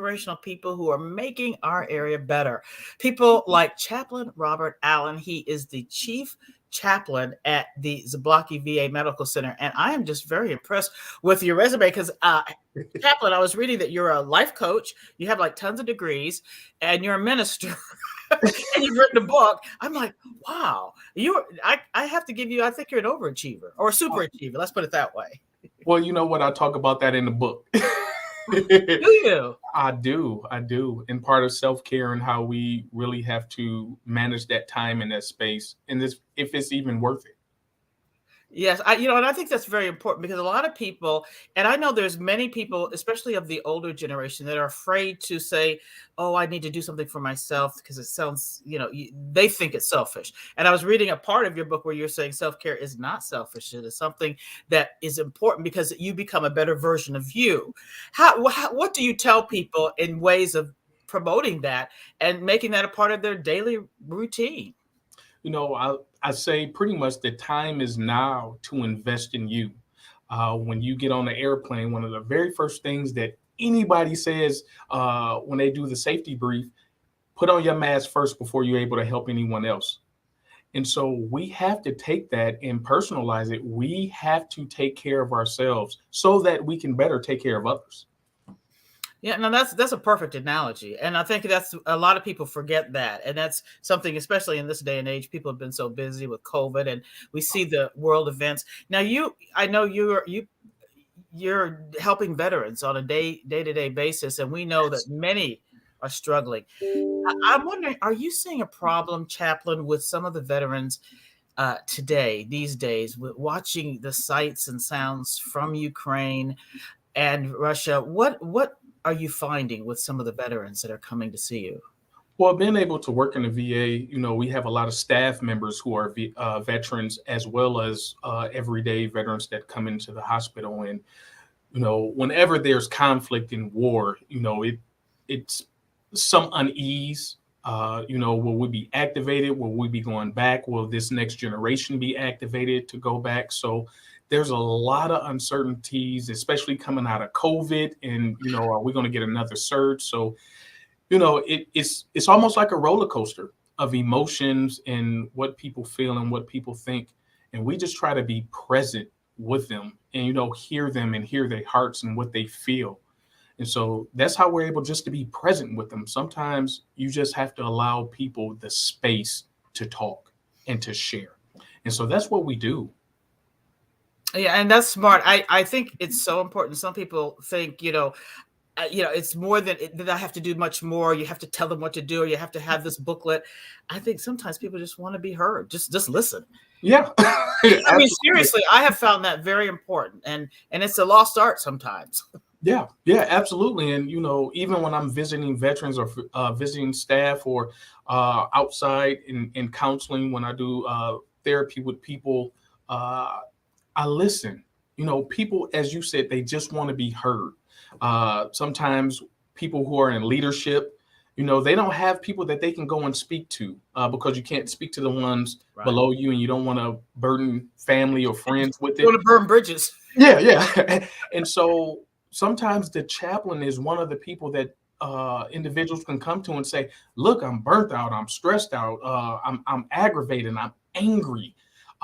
inspirational people who are making our area better. People like Chaplain Robert Allen. He is the chief chaplain at the Zablocki V.A. Medical Center. And I am just very impressed with your resume because, Chaplain, I was reading that you're a life coach, you have like tons of degrees, and you're a minister. And you've written a book. I'm like, wow, I have to give you, I think you're an overachiever or a superachiever. Let's put it that way. Well, you know what? I talk about that in the book. Do you? I do. And part of self-care and how we really have to manage that time and that space, and this, if it's even worth it. Yes, and I think that's very important because a lot of people, and I know there's many people, especially of the older generation, that are afraid to say, "Oh, I need to do something for myself," because it sounds, they think it's selfish. And I was reading a part of your book where you're saying self-care is not selfish; it is something that is important because you become a better version of you. What do you tell people in ways of promoting that and making that a part of their daily routine? I say pretty much the time is now to invest in you. When you get on the airplane, one of the very first things that anybody says when they do the safety brief, put on your mask first before you're able to help anyone else. And so we have to take that and personalize it. We have to take care of ourselves so that we can better take care of others. Yeah, no, that's a perfect analogy. And I think that's a lot of people forget that. And that's something, especially in this day and age, people have been so busy with COVID and we see the world events. Now I know you're helping veterans on a day-to-day basis, and we know that many are struggling. I'm wondering, are you seeing a problem, Chaplain, with some of the veterans these days, with watching the sights and sounds from Ukraine and Russia? What are you finding with some of the veterans that are coming to see you? Well, being able to work in the VA, we have a lot of staff members who are veterans, as well as everyday veterans that come into the hospital. And, whenever there's conflict and war, it's some unease. Will we be activated? Will we be going back? Will this next generation be activated to go back? So there's a lot of uncertainties, especially coming out of COVID. And, are we going to get another surge? So, it's almost like a roller coaster of emotions and what people feel and what people think. And we just try to be present with them and, hear them and hear their hearts and what they feel. And so that's how we're able just to be present with them. Sometimes you just have to allow people the space to talk and to share. And so that's what we do. Yeah, and that's smart. I think it's so important. Some people think, it's more than that. I have to do much more. You have to tell them what to do, or you have to have this booklet. I think sometimes people just want to be heard. Just listen. Yeah. I mean, seriously, I have found that very important, and it's a lost art sometimes. Yeah, absolutely. And, even when I'm visiting veterans or visiting staff or outside in counseling, when I do therapy with people, I listen. People, as you said, they just want to be heard. Sometimes people who are in leadership, they don't have people that they can go and speak to because you can't speak to the ones below you, and you don't want to burden family or friends with it. You want to burn bridges. Yeah. And so sometimes the chaplain is one of the people that individuals can come to and say, look, I'm burnt out, I'm stressed out, I'm aggravated, I'm angry.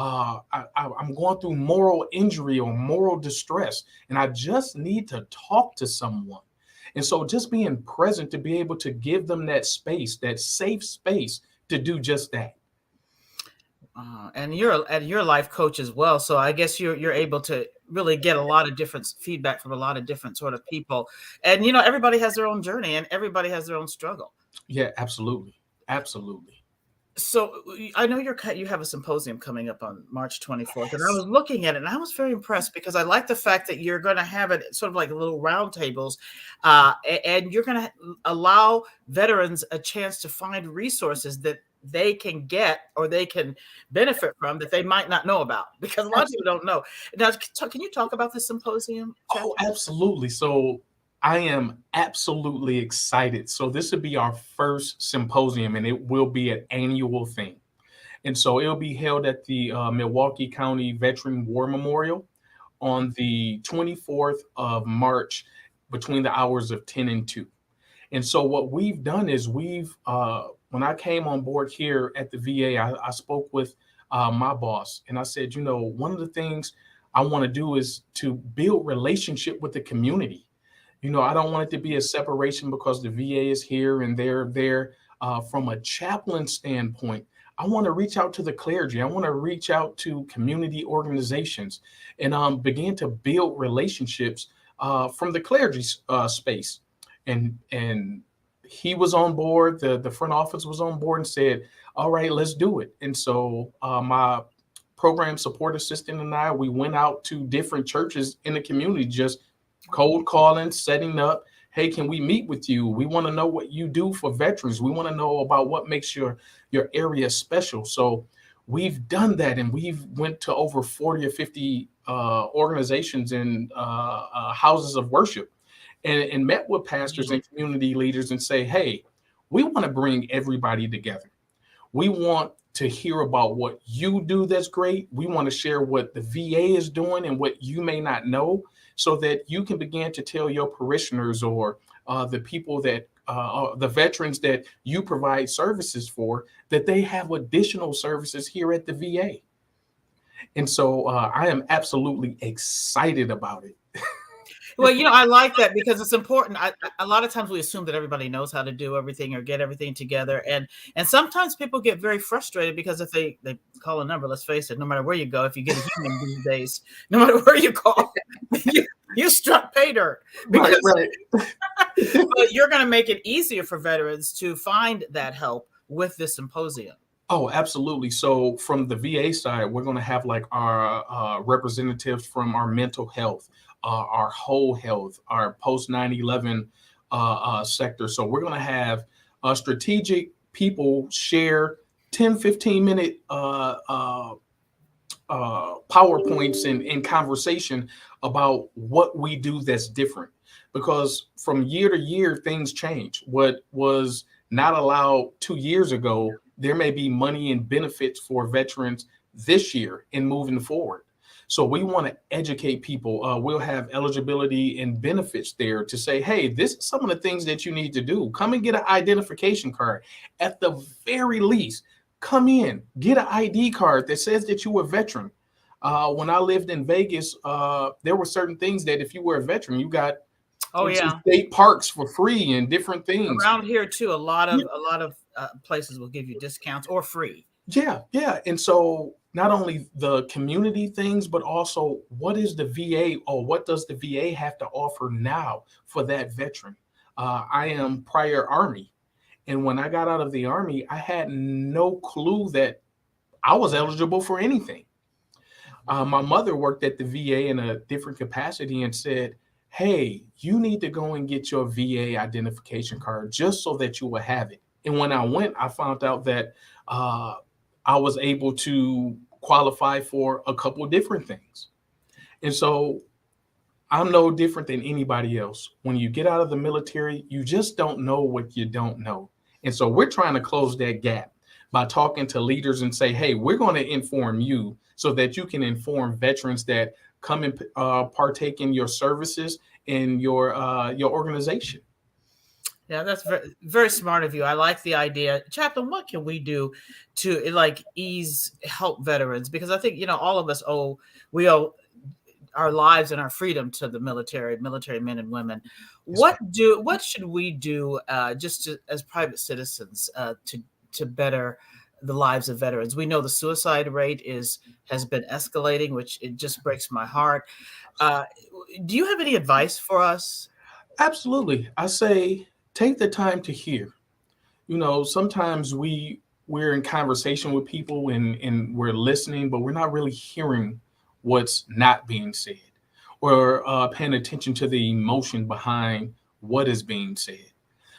I'm going through moral injury or moral distress, and I just need to talk to someone. And so just being present to be able to give them that space, that safe space to do just that. And you're a life coach as well, so I guess you're able to really get a lot of different feedback from a lot of different sort of people. And everybody has their own journey, and everybody has their own struggle. Yeah, absolutely. So I know you have a symposium coming up on March 24th, and I was looking at it, and I was very impressed because I like the fact that you're going to have it sort of like little round tables, and you're going to allow veterans a chance to find resources that they can get or they can benefit from that they might not know about, because a lot of people don't know. Now, can you talk about the symposium? Oh, absolutely. So I am absolutely excited. So this will be our first symposium, and it will be an annual thing. And so it'll be held at the Milwaukee County Veteran War Memorial on the 24th of March between the hours of 10 and 2. And so what we've done is when I came on board here at the VA, I spoke with my boss and I said, one of the things I want to do is to build relationship with the community. I don't want it to be a separation because the VA is here and they're there. From a chaplain standpoint, I want to reach out to the clergy. I want to reach out to community organizations and begin to build relationships from the clergy space. And he was on board. The front office was on board and said, "All right, let's do it." And so my program support assistant and we went out to different churches in the community, just cold calling, setting up. Hey, can we meet with you? We want to know what you do for veterans. We want to know about what makes your area special. So we've done that, and we've went to over 40 or 50 organizations and houses of worship, and met with pastors and community leaders and say, hey, we want to bring everybody together. We want to hear about what you do that's great. We want to share what the VA is doing and what you may not know, so that you can begin to tell your parishioners or the people that the veterans that you provide services for, that they have additional services here at the VA. And so I am absolutely excited about it. Well, I like that because it's important. A lot of times we assume that everybody knows how to do everything or get everything together. And sometimes people get very frustrated because if they call a number, let's face it, no matter where you go, if you get a human these days, no matter where you call, you struck pay dirt. Because, right. But you're going to make it easier for veterans to find that help with this symposium. Oh, absolutely. So from the VA side, we're going to have like our representatives from our mental health, our whole health, our post 9/11 sector. So we're going to have strategic people share 10, 15-minute PowerPoints and conversation about what we do that's different. Because from year to year, things change. What was not allowed 2 years ago, there may be money and benefits for veterans this year and moving forward. So we want to educate people. We'll have eligibility and benefits there to say, hey, this is some of the things that you need to do. Come and get an identification card. At the very least, come in, get an ID card that says that you were a veteran. When I lived in Vegas, there were certain things that if you were a veteran, you got state parks for free and different things. Around here too, a lot of places will give you discounts or free. Yeah. And so not only the community things, but also what is the VA or what does the VA have to offer now for that veteran? I am prior Army. And when I got out of the Army, I had no clue that I was eligible for anything. My mother worked at the VA in a different capacity and said, hey, you need to go and get your VA identification card just so that you will have it. And when I went, I found out that I was able to qualify for a couple of different things. And so I'm no different than anybody else. When you get out of the military, you just don't know what you don't know. And so we're trying to close that gap by talking to leaders and say, hey, we're going to inform you so that you can inform veterans that come and partake in your services in your organization. Yeah, that's very, very smart of you. I like the idea. Chaplain, what can we do to help veterans? Because I think, all of us owe our lives and our freedom to the military men and women. What should we do as private citizens to better the lives of veterans? We know the suicide rate has been escalating, which it just breaks my heart. Do you have any advice for us? Absolutely. I say, take the time to hear. Sometimes we're in conversation with people and we're listening, but we're not really hearing what's not being said or paying attention to the emotion behind what is being said.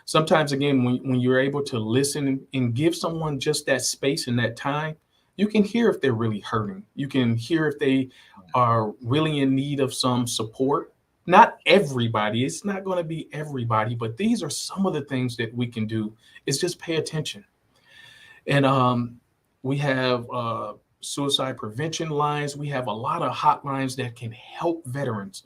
Sometimes, again, when you're able to listen and give someone just that space and that time, you can hear if they're really hurting. You can hear if they are really in need of some support. Not everybody, it's not going to be everybody, but these are some of the things that we can do is just pay attention. And we have suicide prevention lines. We have a lot of hotlines that can help veterans,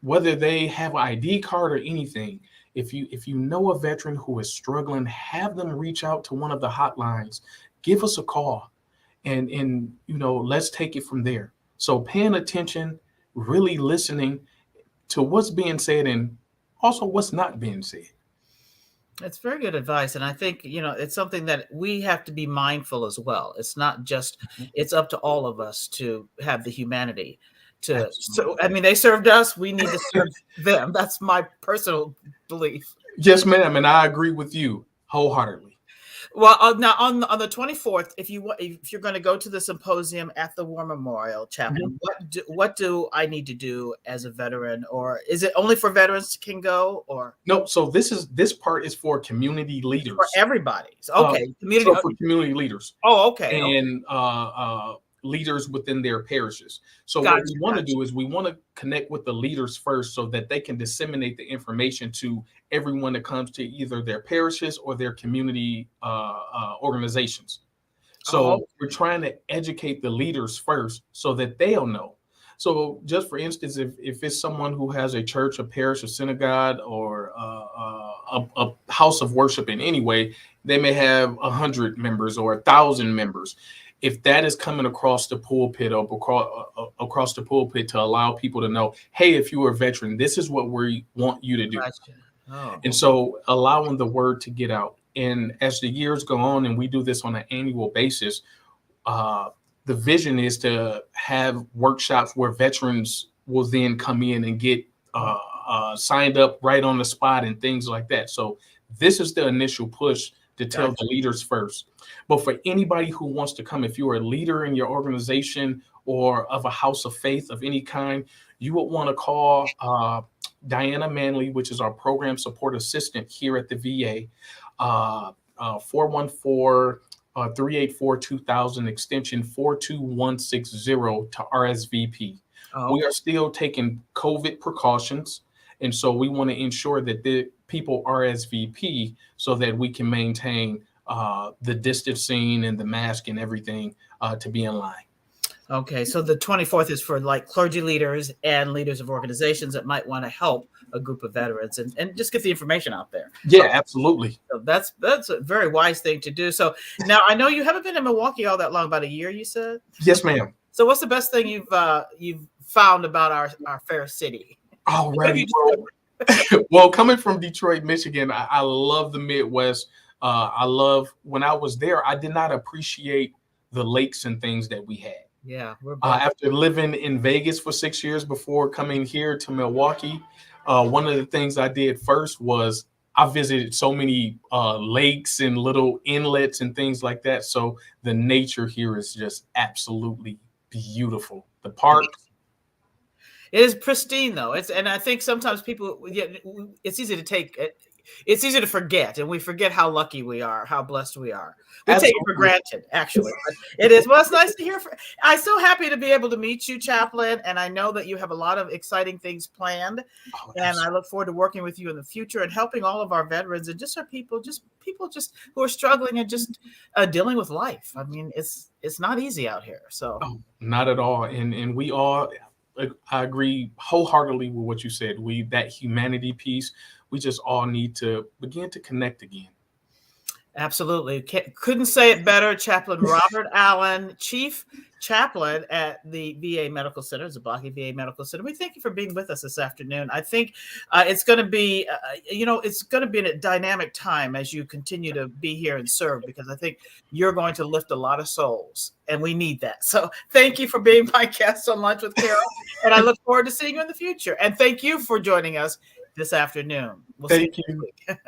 whether they have an ID card or anything. if you know a veteran who is struggling, have them reach out to one of the hotlines, give us a call, and let's take it from there. So paying attention, really listening to what's being said and also what's not being said. It's very good advice. And I think, it's something that we have to be mindful as well. It's not just, Mhm. it's up to all of us to have the humanity so, Absolutely. I mean, they served us, we need to serve them. That's my personal belief. Yes, ma'am, and I agree with you wholeheartedly. Well, now on the 24th, if you're going to go to the symposium at the War Memorial, Mhm. Chaplain, what do I need to do as a veteran, or is it only for veterans can go, or No, so this part is for community for leaders. everybody? So, Uh, okay, community. so for community leaders Okay, okay, and leaders within their parishes. So what we gotcha, want to gotcha. do is we want to connect with the leaders first so that they can disseminate the information to everyone that comes to either their parishes or their community organizations. Oh, So we're trying to educate the leaders first so that they'll know. So just for instance, if it's someone who has a church, a parish, a synagogue, or a house of worship in any way, they may have 100 members or 1,000 members. If that is coming across the pulpit or across the pulpit to allow people to know, hey, if you are a veteran, this is what we want you to do. gotcha. Oh, And so allowing the word to get out. And as the years go on and we do this on an annual basis, uh, the vision is to have workshops where veterans will then come in and get signed up right on the spot and things like that. So this is the initial push to tell the gotcha. leaders first. But for anybody who wants to come, if you're a leader in your organization or of a house of faith of any kind, you would want to call Diana Manley, which is our program support assistant here at the VA, 414 384 2000 extension 42160 to RSVP. Oh, We okay. are still taking COVID precautions. And so we want to ensure that the people RSVP so that we can maintain the distancing and the mask and everything to be in line. Okay, so the 24th is for like clergy leaders and leaders of organizations that might want to help a group of veterans and just get the information out there. Yeah, absolutely. So that's a very wise thing to do. So now I know you haven't been in Milwaukee all that long, about a year, you said. Yes, ma'am. So what's the best thing you've found about our fair city? What have you Alrighty. discovered? Well, coming from Detroit, Michigan, I love the Midwest. I love when I was there, I did not appreciate the lakes and things that we had. Yeah, we're blessed. After living in Vegas for 6 years before coming here to Milwaukee, one of the things I did first was I visited so many lakes and little inlets and things like that. So the nature here is just absolutely beautiful. The parks. It is pristine though. And I think sometimes people, yeah, it's easy to take it. It's easy to forget, and we forget how lucky we are, how blessed we are. We take it for Absolutely. granted, actually. But it is. Well, it's nice to hear. I'm so happy to be able to meet you, Chaplain, and I know that you have a lot of exciting things planned. Oh, And I look forward to working with you in the future and helping all of our veterans and just our people just who are struggling and just dealing with life. I mean, it's not easy out here. So oh, not at all. And we all, I agree wholeheartedly with what you said. That humanity piece, we just all need to begin to connect again. absolutely. Couldn't say it better. Chaplain Robert Allen, Chief Chaplain at the VA Medical Center, Zablocki V.A. Medical Center. We thank you for being with us this afternoon. I think it's going to be, it's going to be a dynamic time as you continue to be here and serve, because I think you're going to lift a lot of souls, and we need that. So thank you for being my guest on Lunch with Carole, and I look forward to seeing you in the future. And thank you for joining us this afternoon. We'll see you Thank next you. week.